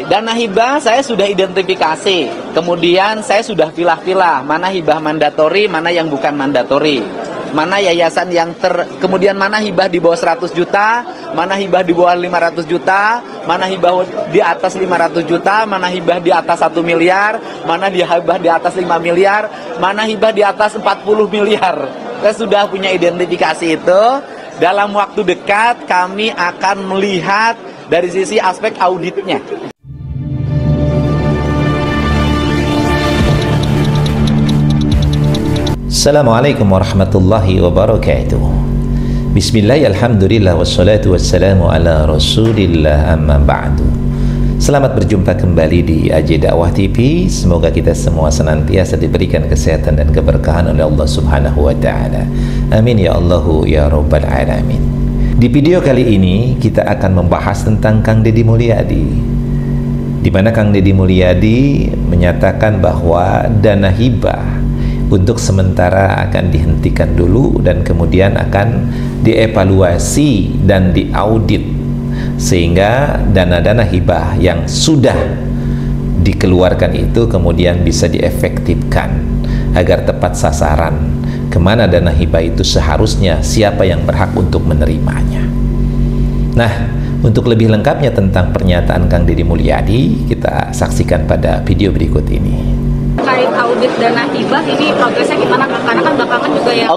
Dana hibah saya sudah identifikasi, kemudian saya sudah pilah-pilah mana hibah mandatori, mana yang bukan mandatori, mana yayasan yang kemudian mana hibah di bawah 100 juta, mana hibah di bawah 500 juta, mana hibah di atas 500 juta, mana hibah di atas 1 miliar, mana hibah di atas 5 miliar, mana hibah di atas 40 miliar. Saya sudah punya identifikasi itu. Dalam waktu dekat kami akan melihat dari sisi aspek auditnya. Assalamualaikum warahmatullahi wabarakatuh. Bismillah, alhamdulillah, wassalatu wassalamu ala rasulillah, amma ba'du. Selamat berjumpa kembali di AJ Dakwah TV. Semoga kita semua senantiasa diberikan kesehatan dan keberkahan oleh Allah Subhanahu wa ta'ala. Amin ya Allahu ya Rabbal Alamin. Di video kali ini kita akan membahas tentang Kang Deddy Mulyadi, di mana Kang Deddy Mulyadi menyatakan bahwa dana hibah untuk sementara akan dihentikan dulu dan kemudian akan dievaluasi dan diaudit, sehingga dana-dana hibah yang sudah dikeluarkan itu kemudian bisa diefektifkan agar tepat sasaran kemana dana hibah itu seharusnya, siapa yang berhak untuk menerimanya. Nah, untuk lebih lengkapnya tentang pernyataan Kang Deddy Mulyadi, kita saksikan pada video berikut ini. Terkait audit dana hibah ini progresnya gimana? Karena kan belakangan juga ya.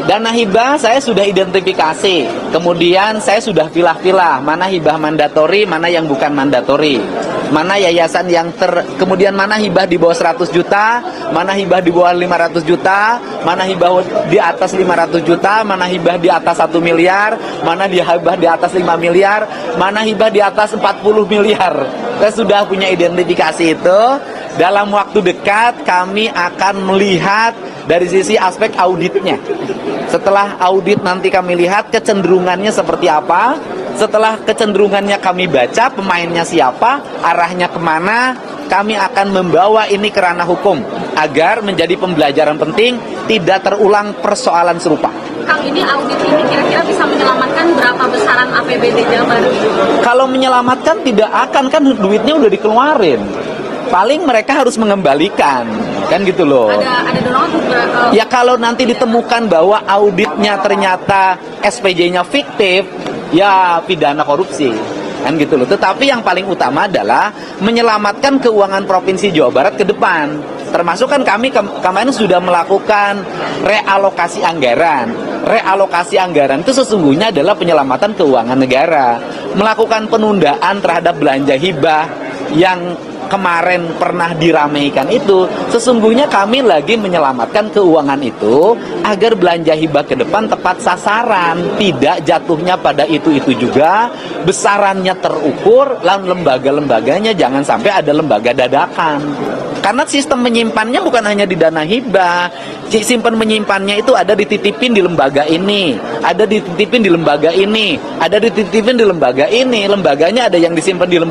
Dana hibah saya sudah identifikasi, kemudian saya sudah pilah-pilah mana hibah mandatori, mana yang bukan mandatori, mana yayasan yang kemudian mana hibah di bawah 100 juta, mana hibah di bawah 500 juta, mana hibah di atas 500 juta, mana hibah di atas 1 miliar, mana hibah di atas 5 miliar, mana hibah di atas 40 miliar. Saya sudah punya identifikasi itu. Dalam waktu dekat kami akan melihat dari sisi aspek auditnya. Setelah audit nanti kami lihat kecenderungannya seperti apa. Setelah kecenderungannya kami baca pemainnya siapa, arahnya kemana, kami akan membawa ini ke ranah hukum agar menjadi pembelajaran penting, tidak terulang persoalan serupa. Kang, ini audit ini kira-kira bisa menyelamatkan berapa besaran APBD Jabar? Kalau menyelamatkan tidak akan, kan duitnya udah dikeluarin. Paling mereka harus mengembalikan, kan gitu loh. Ada dorongan beberapa. Ya kalau nanti ditemukan bahwa auditnya ternyata SPJ-nya fiktif, ya pidana korupsi, kan gitu loh. Tetapi yang paling utama adalah menyelamatkan keuangan Provinsi Jawa Barat ke depan. Termasuk kan kami kemarin sudah melakukan realokasi anggaran. Realokasi anggaran itu sesungguhnya adalah penyelamatan keuangan negara. Melakukan penundaan terhadap belanja hibah yang kemarin pernah diramaikan itu, sesungguhnya kami lagi menyelamatkan keuangan itu agar belanja hibah ke depan tepat sasaran, tidak jatuhnya pada itu juga, besarannya terukur, dan lembaga-lembaganya jangan sampai ada lembaga dadakan. Karena sistem menyimpannya bukan hanya di dana hibah, simpan menyimpannya itu ada dititipin di lembaga ini, ada dititipin di lembaga ini, ada dititipin di lembaga ini, lembaganya ada yang disimpan di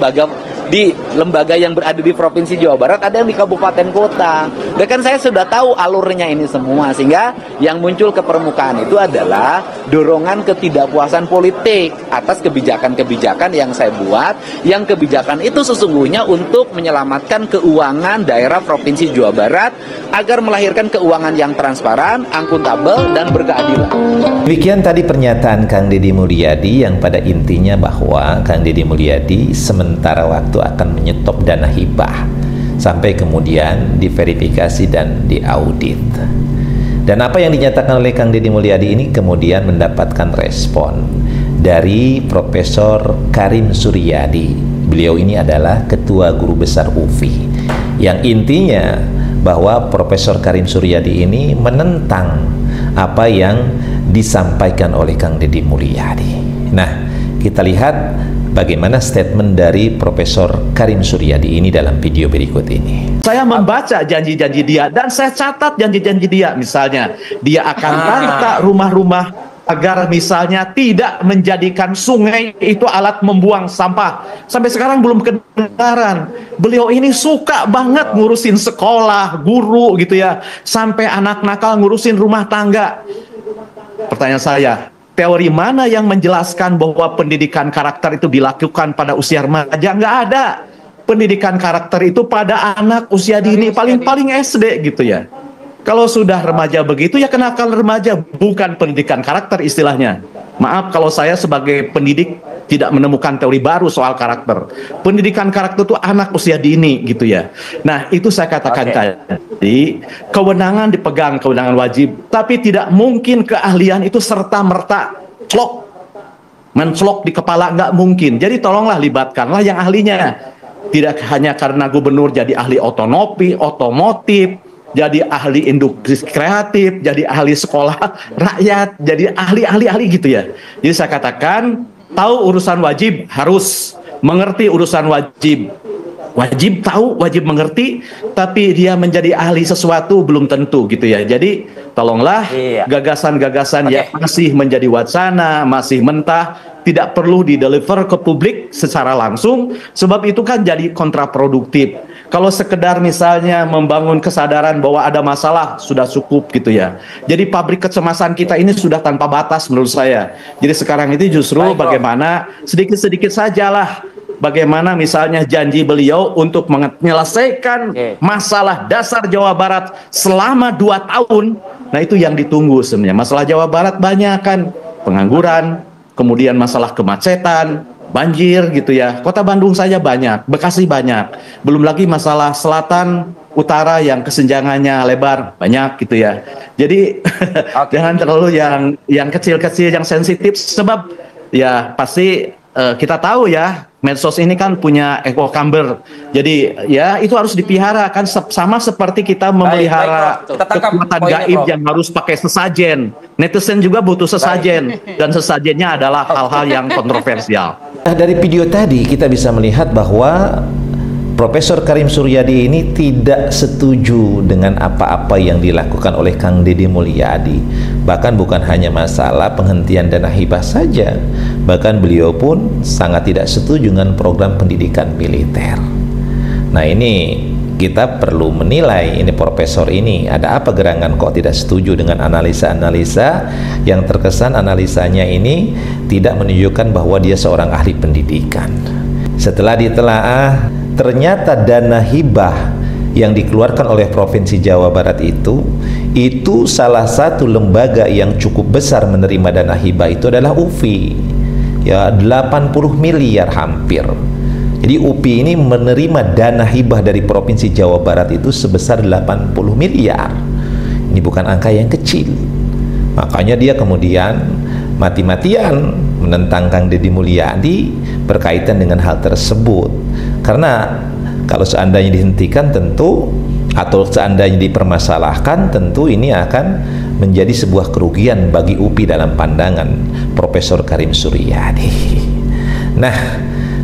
lembaga yang berada di Provinsi Jawa Barat, ada yang di kabupaten kota. Dan kan saya sudah tahu alurnya ini semua, sehingga yang muncul ke permukaan itu adalah dorongan ketidakpuasan politik atas kebijakan-kebijakan yang saya buat, yang kebijakan itu sesungguhnya untuk menyelamatkan keuangan daerah Provinsi Jawa Barat agar melahirkan keuangan yang transparan, akuntabel, dan berkeadilan. Demikian tadi pernyataan Kang Deddy Mulyadi yang pada intinya bahwa Kang Deddy Mulyadi sementara waktu akan menyetop dana hibah sampai kemudian diverifikasi dan diaudit. Dan apa yang dinyatakan oleh Kang Deddy Mulyadi ini kemudian mendapatkan respon dari Profesor Karim Suryadi. Beliau ini adalah Ketua Guru Besar UPI, yang intinya bahwa Profesor Karim Suryadi ini menentang apa yang disampaikan oleh Kang Deddy Mulyadi. Nah, kita lihat bagaimana statement dari Profesor Karim Suryadi ini dalam video berikut ini. Saya membaca janji-janji dia dan saya catat janji-janji dia. Misalnya, dia akan tata rumah-rumah agar misalnya tidak menjadikan sungai itu alat membuang sampah. Sampai sekarang belum kedengaran. Beliau ini suka banget ngurusin sekolah, guru gitu ya. Sampai anak nakal ngurusin rumah tangga. Pertanyaan saya, teori mana yang menjelaskan bahwa pendidikan karakter itu dilakukan pada usia remaja? Nggak ada. Pendidikan karakter itu pada anak usia dini, paling-paling SD gitu ya. Kalau sudah remaja begitu ya kenakalan remaja, bukan pendidikan karakter istilahnya. Maaf kalau saya sebagai pendidik tidak menemukan teori baru soal karakter. Pendidikan karakter itu anak usia dini gitu ya. Nah itu saya katakan tadi, kewenangan dipegang, kewenangan wajib, tapi tidak mungkin keahlian itu serta-merta mencelok di kepala, nggak mungkin. Jadi tolonglah libatkanlah yang ahlinya. Tidak hanya karena gubernur jadi ahli otomotif, jadi ahli industri kreatif, jadi ahli sekolah rakyat, jadi ahli gitu ya. Jadi saya katakan, tahu urusan wajib harus mengerti urusan wajib. Wajib tahu, wajib mengerti, tapi dia menjadi ahli sesuatu belum tentu gitu ya. Jadi tolonglah gagasan-gagasan yang masih menjadi wacana, masih mentah, tidak perlu dideliver ke publik secara langsung, sebab itu kan jadi kontraproduktif. Kalau sekedar misalnya membangun kesadaran bahwa ada masalah, sudah cukup gitu ya. Jadi pabrik kecemasan kita ini sudah tanpa batas menurut saya. Jadi sekarang itu justru bagaimana sedikit-sedikit sajalah, bagaimana misalnya janji beliau untuk menyelesaikan masalah dasar Jawa Barat selama 2 tahun. Nah itu yang ditunggu sebenarnya. Masalah Jawa Barat banyak kan, pengangguran, kemudian masalah kemacetan, banjir gitu ya. Kota Bandung saja banyak, Bekasi banyak. Belum lagi masalah selatan, utara yang kesenjangannya lebar banyak gitu ya. Jadi jangan terlalu yang kecil-kecil, yang sensitif, sebab ya pasti kita tahu ya, medsos ini kan punya echo chamber. Jadi ya itu harus dipelihara kan, sama seperti kita memelihara kekuatan gaib yang harus pakai sesajen. Netizen juga butuh sesajen, dan sesajennya adalah hal-hal yang kontroversial. Dari video tadi kita bisa melihat bahwa Profesor Karim Suryadi ini tidak setuju dengan apa-apa yang dilakukan oleh Kang Deddy Mulyadi. Bahkan bukan hanya masalah penghentian dana hibah saja, bahkan beliau pun sangat tidak setuju dengan program pendidikan militer. Nah ini kita perlu menilai, ini profesor ini ada apa gerangan kok tidak setuju dengan analisa-analisa yang terkesan analisanya ini tidak menunjukkan bahwa dia seorang ahli pendidikan. Setelah ditelaah, ternyata dana hibah yang dikeluarkan oleh Provinsi Jawa Barat itu salah satu lembaga yang cukup besar menerima dana hibah itu adalah UPI. Ya 80 miliar hampir. Jadi UPI ini menerima dana hibah dari Provinsi Jawa Barat itu sebesar 80 miliar. Ini bukan angka yang kecil. Makanya dia kemudian mati-matian menentang Kang Deddy Mulyadi berkaitan dengan hal tersebut. Karena kalau seandainya dihentikan tentu, atau seandainya dipermasalahkan, tentu ini akan menjadi sebuah kerugian bagi UPI dalam pandangan Profesor Karim Suryadi. Nah,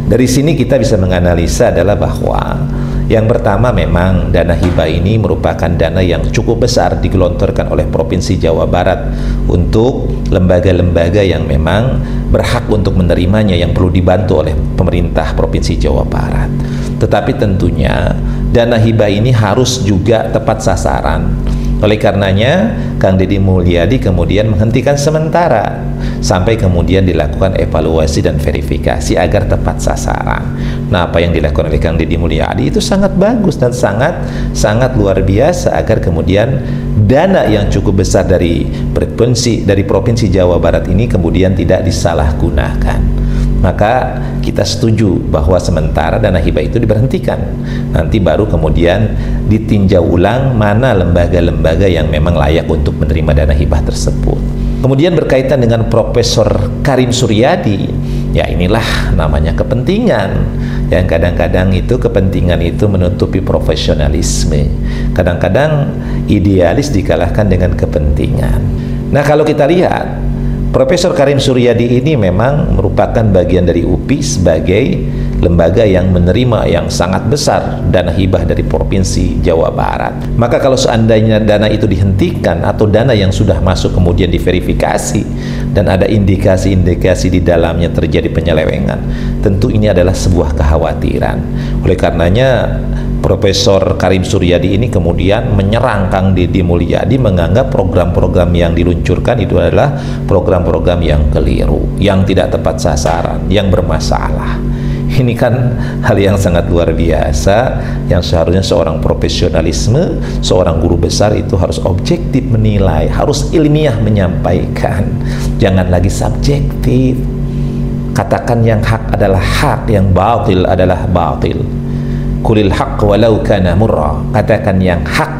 dari sini kita bisa menganalisa adalah bahwa yang pertama memang dana hibah ini merupakan dana yang cukup besar digelontorkan oleh Provinsi Jawa Barat untuk lembaga-lembaga yang memang berhak untuk menerimanya, yang perlu dibantu oleh pemerintah Provinsi Jawa Barat. Tetapi tentunya dana hibah ini harus juga tepat sasaran. Oleh karenanya Kang Deddy Mulyadi kemudian menghentikan sementara sampai kemudian dilakukan evaluasi dan verifikasi agar tepat sasaran. Nah, apa yang dilakukan oleh Kang Deddy Mulyadi itu sangat bagus dan sangat luar biasa, agar kemudian dana yang cukup besar dari Provinsi Jawa Barat ini kemudian tidak disalahgunakan. Maka kita setuju bahwa sementara dana hibah itu diberhentikan. Nanti baru kemudian ditinjau ulang mana lembaga-lembaga yang memang layak untuk menerima dana hibah tersebut. Kemudian berkaitan dengan Profesor Karim Suryadi, ya inilah namanya kepentingan. Yang kadang-kadang itu kepentingan itu menutupi profesionalisme. Kadang-kadang idealis dikalahkan dengan kepentingan. Nah, kalau kita lihat Profesor Karim Suryadi ini memang merupakan bagian dari UPI sebagai lembaga yang menerima yang sangat besar dana hibah dari Provinsi Jawa Barat. Maka kalau seandainya dana itu dihentikan atau dana yang sudah masuk kemudian diverifikasi dan ada indikasi-indikasi di dalamnya terjadi penyelewengan, tentu ini adalah sebuah kekhawatiran. Oleh karenanya Profesor Karim Suryadi ini kemudian menyerang Kang Deddy Mulyadi, menganggap program-program yang diluncurkan itu adalah program-program yang keliru, yang tidak tepat sasaran, yang bermasalah. Ini kan hal yang sangat luar biasa, yang seharusnya seorang profesionalisme, seorang guru besar itu harus objektif menilai, harus ilmiah menyampaikan, jangan lagi subjektif. Katakan yang hak adalah hak, yang batil adalah batil. Kulil haq walau kana murra, katakan yang hak,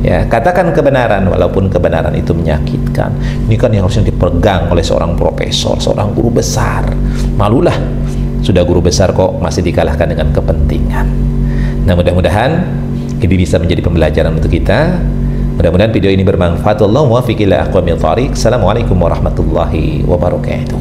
ya, katakan kebenaran walaupun kebenaran itu menyakitkan. Ini kan yang harusnya dipegang oleh seorang profesor, seorang guru besar. Malulah, sudah guru besar kok masih dikalahkan dengan kepentingan. Nah, mudah-mudahan ini bisa menjadi pembelajaran untuk kita. Mudah-mudahan video ini bermanfaat. Wallahu muwaffiq ila aqwamit thoriq. Assalamualaikum warahmatullahi wabarakatuh.